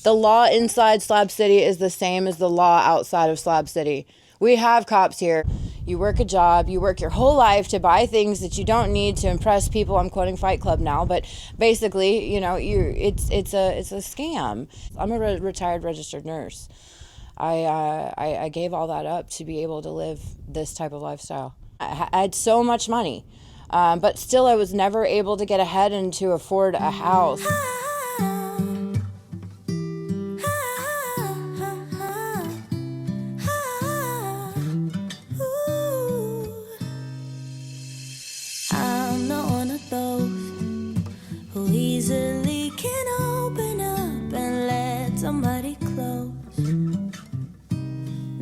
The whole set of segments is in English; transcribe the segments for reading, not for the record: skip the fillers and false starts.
The law inside Slab City is the same as the law outside of Slab City. We have cops here. You work a job, you work your whole life to buy things that you don't need to impress people. I'm quoting Fight Club now, but basically, you know, it's a scam. I'm a retired registered nurse. I gave all that up to be able to live this type of lifestyle. I had so much money, but still I was never able to get ahead and to afford a house. I'm not one of those who easily can open up and let somebody close.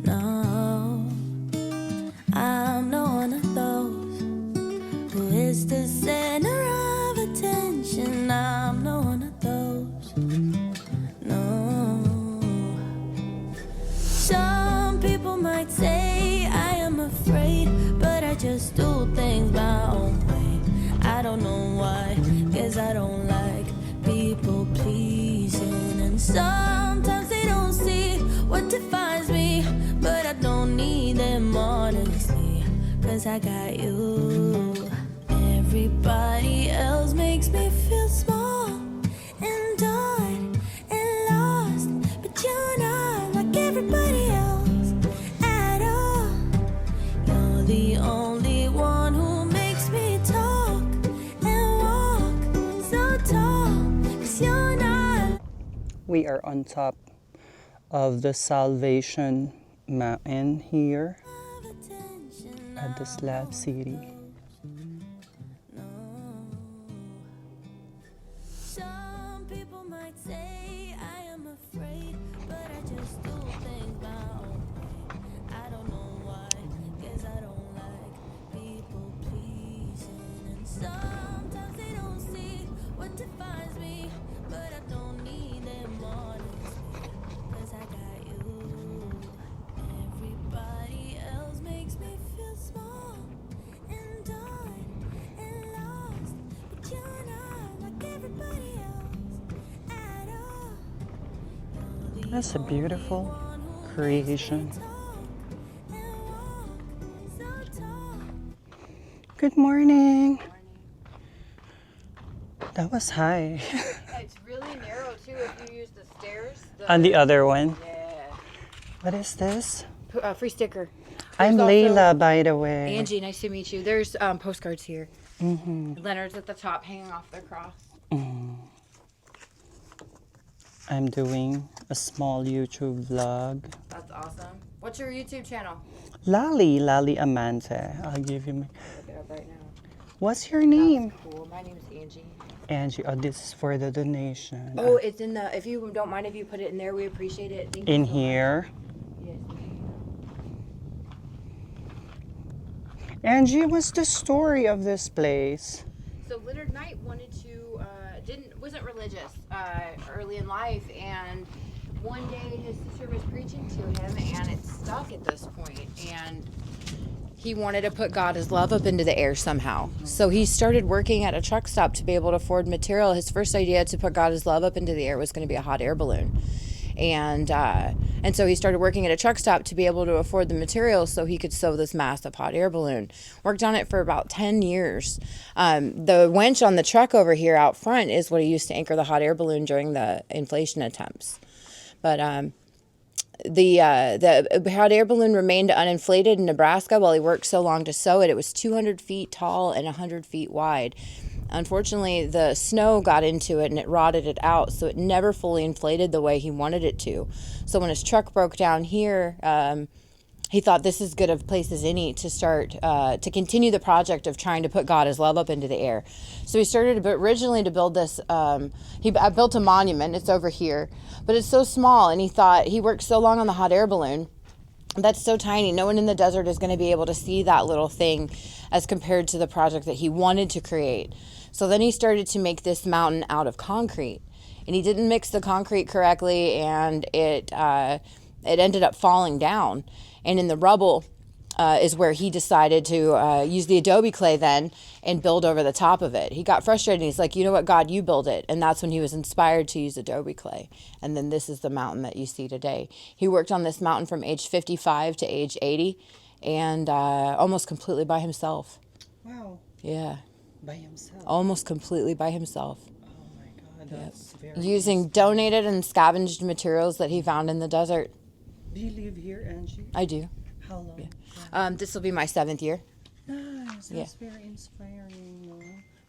No, I'm not one of those who is the center of attention. I'm not one of those. No. Some people might say I am afraid, but I just do things my own way. I don't know why, 'cause I don't like people pleasing. And sometimes they don't see what defines me, but I don't need them honestly, 'cause I got you. Everybody else makes me feel small and done and lost, but you're not like everybody else at all. You're the only one who makes me talk and walk so tall, 'cause you're not. We are on top of the Salvation Mountain here at the Slab City. Some people might say I am afraid, but I just do things my own way. I don't know why, 'cause I don't like people pleasing. And sometimes they don't see what defines me, but I don't need them honestly, 'cause I got you. Everybody else makes me feel small and done and lost, but you're not like everybody else at all. You're the That's a beautiful only one who creation. makes me talk and walk so tall. Good morning. That was high. It's really narrow too if you use the stairs. And the other one. Yeah. What is this? Free sticker. I'm There's also- Layla, by the way. Angie, nice to meet you. There's postcards here. Leonard's at the top hanging off their cross. I'm doing a small YouTube vlog. That's awesome. What's your YouTube channel? Lali Amante. I'll give you my... Look it up right now. What's your name? Cool. My name's Angie. Angie. Oh, this is for the donation. Oh, it's in the. If you don't mind if you put it in there, we appreciate it. Thank you In so much. here. Yes. Angie, what's the story of this place? So Leonard Knight wanted to wasn't religious early in life, and one day his sister was preaching to him, and it stuck at this point, and he wanted to put God's love up into the air somehow. So he started working at a truck stop to be able to afford material. His first idea to put God's love up into the air was going to be a hot air balloon. And so he started working at a truck stop to be able to afford the materials so he could sew this massive hot air balloon. Worked on it for about 10 years. The winch on the truck over here out front is what he used to anchor the hot air balloon during the inflation attempts. But the hot air balloon remained uninflated in Nebraska while he worked so long to sew it. It was 200 feet tall and 100 feet wide. Unfortunately, the snow got into it and it rotted it out, so it never fully inflated the way he wanted it to. So when his truck broke down here, he thought this is good a place as any to start to continue the project of trying to put God's love up into the air. So he started originally to build this. I built a monument. It's over here, but it's so small, and he thought he worked so long on the hot air balloon. That's so tiny. No one in the desert is going to be able to see that little thing as compared to the project that he wanted to create. So then he started to make this mountain out of concrete, and he didn't mix the concrete correctly, and it ended up falling down. And in the rubble, is where he decided to use the adobe clay then and build over the top of it. He got frustrated and he's like, you know what, God, you build it. And that's when he was inspired to use adobe clay. And then this is the mountain that you see today. He worked on this mountain from age 55 to age 80 and almost completely by himself. Wow. Yeah. By himself. Almost completely by himself. Oh my God, that's very Using donated and scavenged materials that he found in the desert. Do you live here, Angie? I do. How long? Yeah. This will be my 7th year. Nice. That's very inspiring. No?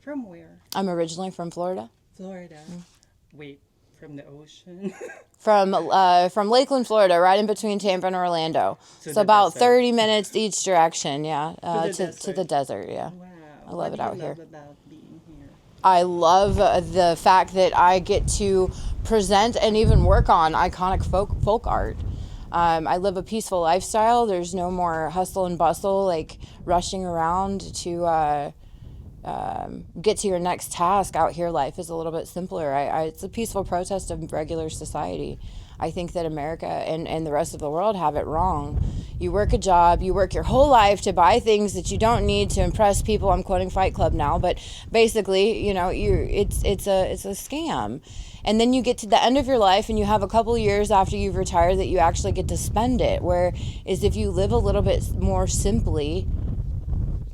From where? I'm originally from Florida. Florida. Wait, from the ocean? From Lakeland, Florida, right in between Tampa and Orlando. So about desert. 30 minutes each direction, yeah, to the desert, yeah. Wow. I love it out here. What do you love about being here? I love the fact that I get to present and even work on iconic folk art. I live a peaceful lifestyle. There's no more hustle and bustle, like rushing around to get to your next task. Out here, life is a little bit simpler. It's a peaceful protest of regular society. I think that America and the rest of the world have it wrong. You work a job, you work your whole life to buy things that you don't need to impress people. I'm quoting Fight Club now, but basically, you know, it's a scam. And then you get to the end of your life and you have a couple years after you've retired that you actually get to spend it. Whereas if you live a little bit more simply,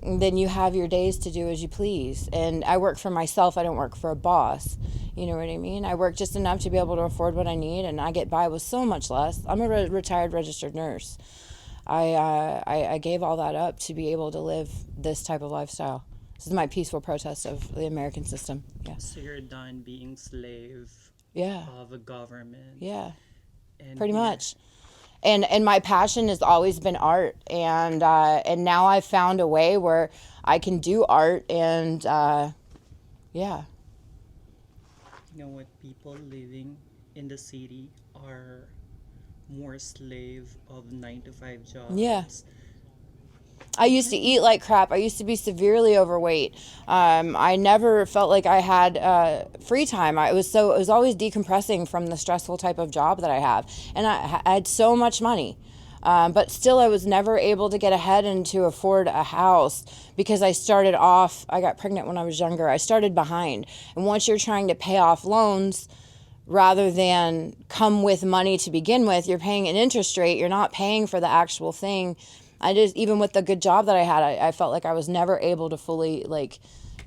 then you have your days to do as you please. And I work for myself. I don't work for a boss. You know what I mean? I work just enough to be able to afford what I need, and I get by with so much less. I'm a retired registered nurse. I gave all that up to be able to live this type of lifestyle. This is my peaceful protest of the American system. Yeah. So you're done being slave of a government. Yeah. And Pretty much. And my passion has always been art, and now I've found a way where I can do art, and yeah. You know what? People living in the city are more slave of 9-to-5 jobs. Yeah. I used to eat like crap. I used to be severely overweight. I never felt like I had free time. It was always decompressing from the stressful type of job that I have. And I had so much money. But still, I was never able to get ahead and to afford a house because I got pregnant when I was younger. I started behind. And once you're trying to pay off loans rather than come with money to begin with, you're paying an interest rate. You're not paying for the actual thing. Even with the good job that I had, I felt like I was never able to fully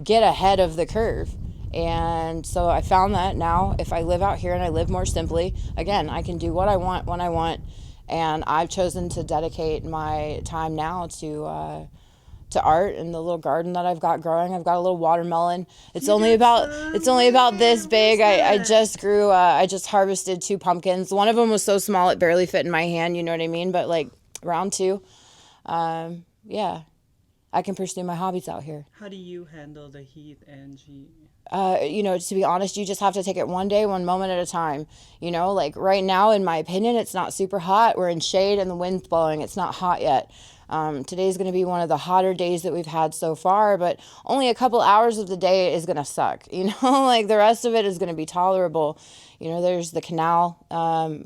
get ahead of the curve. And so I found that now if I live out here and I live more simply, again, I can do what I want when I want. And I've chosen to dedicate my time now to art and the little garden that I've got growing. I've got a little watermelon. It's only about this big. I just harvested 2 pumpkins. One of them was so small it barely fit in my hand, you know what I mean? But round 2. Yeah, I can pursue my hobbies out here. How do you handle the heat, Angie? To be honest, you just have to take it one day, one moment at a time. Right now, in my opinion, it's not super hot. We're in shade and the wind's blowing. It's not hot yet. Today's going to be one of the hotter days that we've had so far, but only a couple hours of the day is going to suck. The rest of it is going to be tolerable. There's the canal,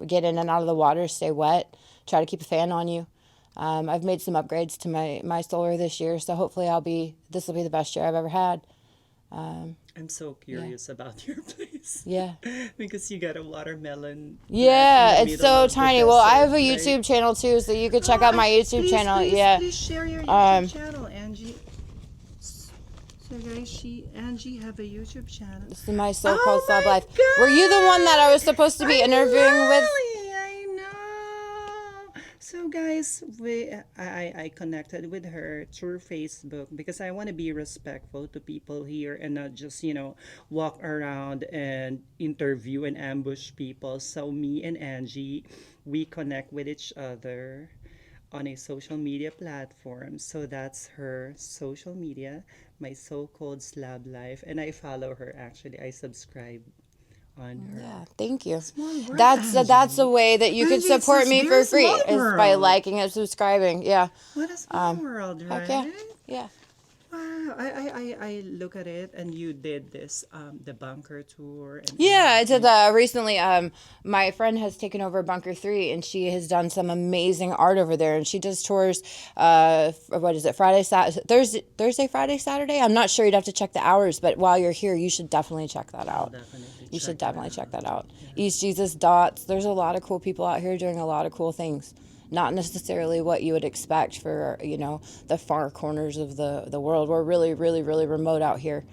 get in and out of the water, stay wet, try to keep a fan on you. I've made some upgrades to my solar this year, so hopefully this will be the best year I've ever had. I'm so curious about your place. Yeah. Because you got a watermelon. Yeah, it's so tiny. Well, I have a YouTube channel too, so you could check out my YouTube channel. Please share your YouTube channel, Angie. So guys, Angie have a YouTube channel. This is my so-called Slab Life. Were you the one that I was supposed to be interviewing with? I know. So guys, I connected with her through Facebook because I want to be respectful to people here and not just, walk around and interview and ambush people. So me and Angie, we connect with each other on a social media platform. So that's her social media, my so-called Slab Life, and I follow her. Actually, I subscribe on her. Yeah, thank you. That's a way that you could support me for free is by liking and subscribing. Yeah. What a small world, right? Okay. Yeah. Wow, I look at it and you did this the bunker tour and Yeah, I did everything. that recently. My friend has taken over Bunker 3, and she has done some amazing art over there. And she does tours. What is it? Thursday, Friday, Saturday. I'm not sure. You'd have to check the hours. But while you're here, you should definitely check that I'll out. definitely You should check it definitely check out. that out. Yeah. East Jesus Dots. There's a lot of cool people out here doing a lot of cool things. Not necessarily what you would expect for the far corners of the world. We're really, really, really remote out here.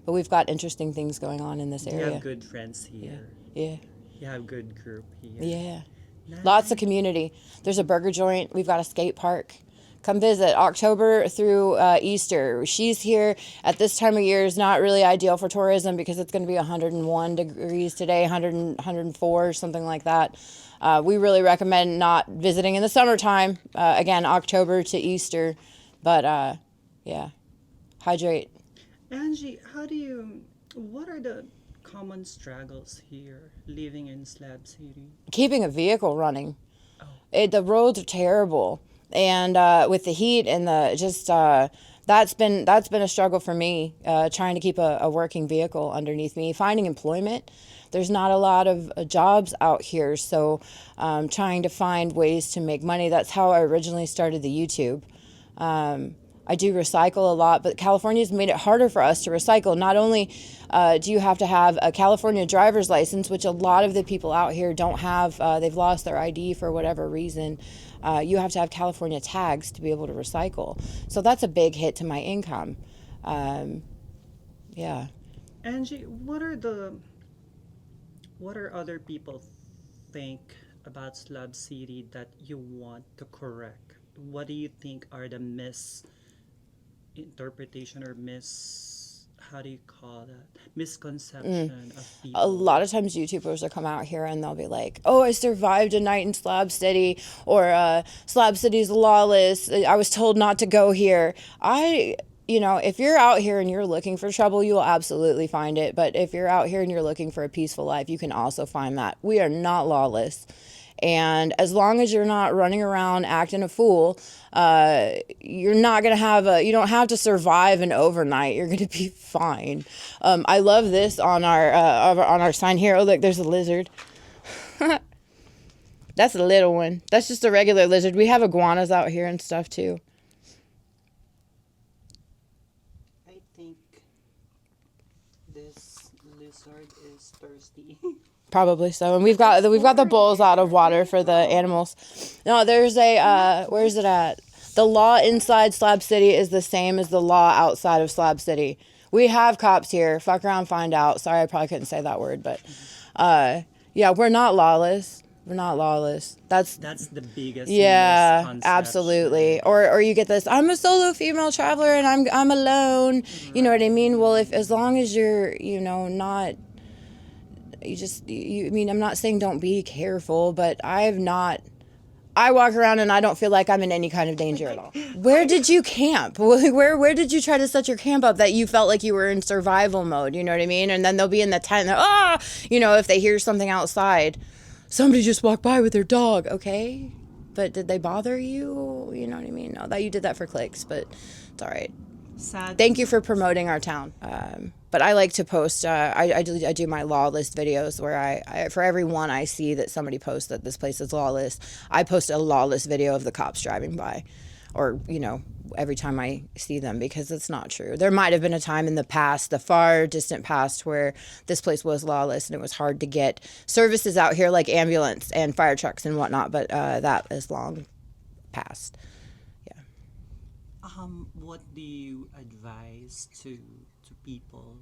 But we've got interesting things going on in this You have area. good friends here. Yeah. You have good group here. Yeah. Nice. Lots of community. There's a burger joint. We've got a skate park. Come visit. October through Easter. She's here at this time of year is not really ideal for tourism because it's going to be 101 degrees today, 104, something like that. We really recommend not visiting in the summertime. Again, October to Easter. But yeah, hydrate. Angie, what are the common struggles here living in Slab City? Keeping a vehicle running. Oh, The roads are terrible, and with the heat and the just that's been a struggle for me, trying to keep a working vehicle underneath me. Finding employment, there's not a lot of jobs out here, so trying to find ways to make money. That's how I originally started the YouTube. I do recycle a lot, but California's made it harder for us to recycle. Not only do you have to have a California driver's license, which a lot of the people out here don't have, they've lost their ID for whatever reason. You have to have California tags to be able to recycle. So that's a big hit to my income. Yeah. Angie, what are other people think about Slab City that you want to correct? What do you think are the misinterpretation or how do you call that? Misconception of A people? lot of times YouTubers will come out here and they'll be like, oh, I survived a night in Slab City, or Slab City's lawless. I was told not to go here. If you're out here and you're looking for trouble, you will absolutely find it. But if you're out here and you're looking for a peaceful life, you can also find that. We are not lawless. And as long as you're not running around acting a fool, you're not going to you don't have to survive an overnight. You're going to be fine. I love this on our sign here. Oh, look, there's a lizard. That's a little one. That's just a regular lizard. We have iguanas out here and stuff too. I think this lizard is thirsty. Probably so. And we've got the bowls out of water for the animals. No, there's a where is it at? The law inside Slab City is the same as the law outside of Slab City. We have cops here. Fuck around, find out. Sorry, I probably couldn't say that word, but yeah, we're not lawless. We're not lawless. That's the biggest yeah, misconception. absolutely. Or you get this, I'm a solo female traveler and I'm alone. You know what I mean? Well, if as long as you're, not I mean, I'm not saying don't be careful, but I walk around and I don't feel like I'm in any kind of danger at all. Where did you camp? Where did you try to set your camp up that you felt like you were in survival mode? You know what I mean? And then they'll be in the tent and if they hear something outside, somebody just walked by with their dog. Okay, but did they bother you? You know what I mean? No, that you did that for clicks, but it's all right. Sad. Thank you for promoting our town. But I like to post. I do my lawless videos where I for every one I see that somebody posts that this place is lawless, I post a lawless video of the cops driving by, or every time I see them, because it's not true. There might have been a time in the past, the far distant past, where this place was lawless and it was hard to get services out here like ambulance and fire trucks and whatnot. But that is long past. What do you advise to people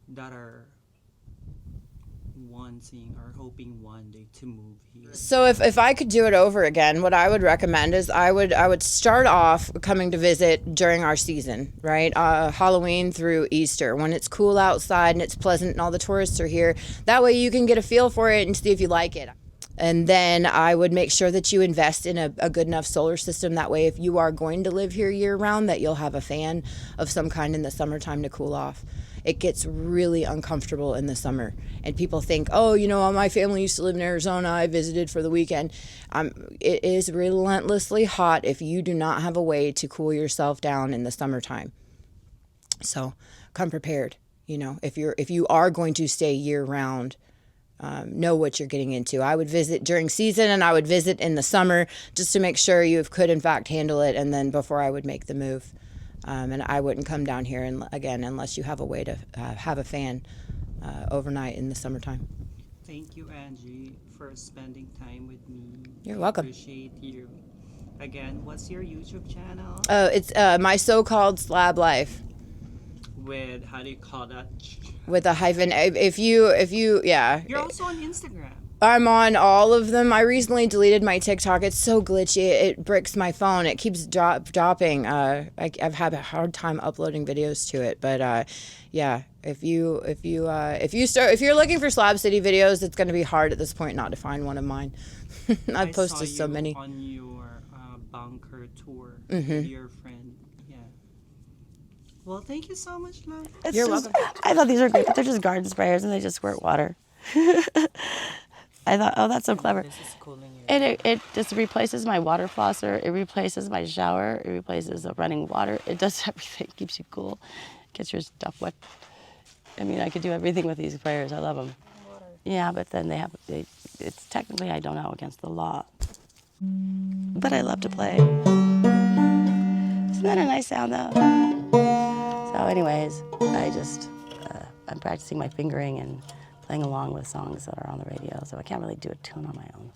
that are wanting or hoping one day to move here? So if I could do it over again, what I would recommend is I would start off coming to visit during our season, right? Halloween through Easter, when it's cool outside and it's pleasant and all the tourists are here. That way you can get a feel for it and see if you like it. And then I would make sure that you invest in a good enough solar system. That way, if you are going to live here year round, that you'll have a fan of some kind in the summertime to cool off. It gets really uncomfortable in the summer. And people think, oh, my family used to live in Arizona. I visited for the weekend. It is relentlessly hot if you do not have a way to cool yourself down in the summertime. So come prepared. If you are going to stay year round, know what you're getting into. I would visit during season and I would visit in the summer just to make sure you could in fact handle it. And then before I would make the move, and I wouldn't come down here again unless you have a way to have a fan overnight in the summertime. Thank you, Angie, for spending time with me. You're welcome. Appreciate you. Again, what's your YouTube channel? It's my so-called Slab Life With, how do you call that? with a hyphen. If you yeah. You're also on Instagram. I'm on all of them. I recently deleted my TikTok. It's so glitchy. It bricks my phone. It keeps dropping. I've had a hard time uploading videos to it. But yeah, if you're looking for Slab City videos, it's going to be hard at this point not to find one of mine. I've posted so many. On your bunker tour with your friend. Yeah. Well, thank you so much, love. You're welcome. I thought these were great, but they're just garden sprayers and they just squirt water. I thought, oh, that's so clever. This is cooling you. And it just replaces my water flosser. It replaces my shower. It replaces the running water. It does everything. Keeps you cool. Gets your stuff wet. I mean, I could do everything with these sprayers. I love them. Yeah, but then it's technically, I don't know, against the law. But I love to play. Isn't that a nice sound, though? So anyways, I'm practicing my fingering and playing along with songs that are on the radio, so I can't really do a tune on my own.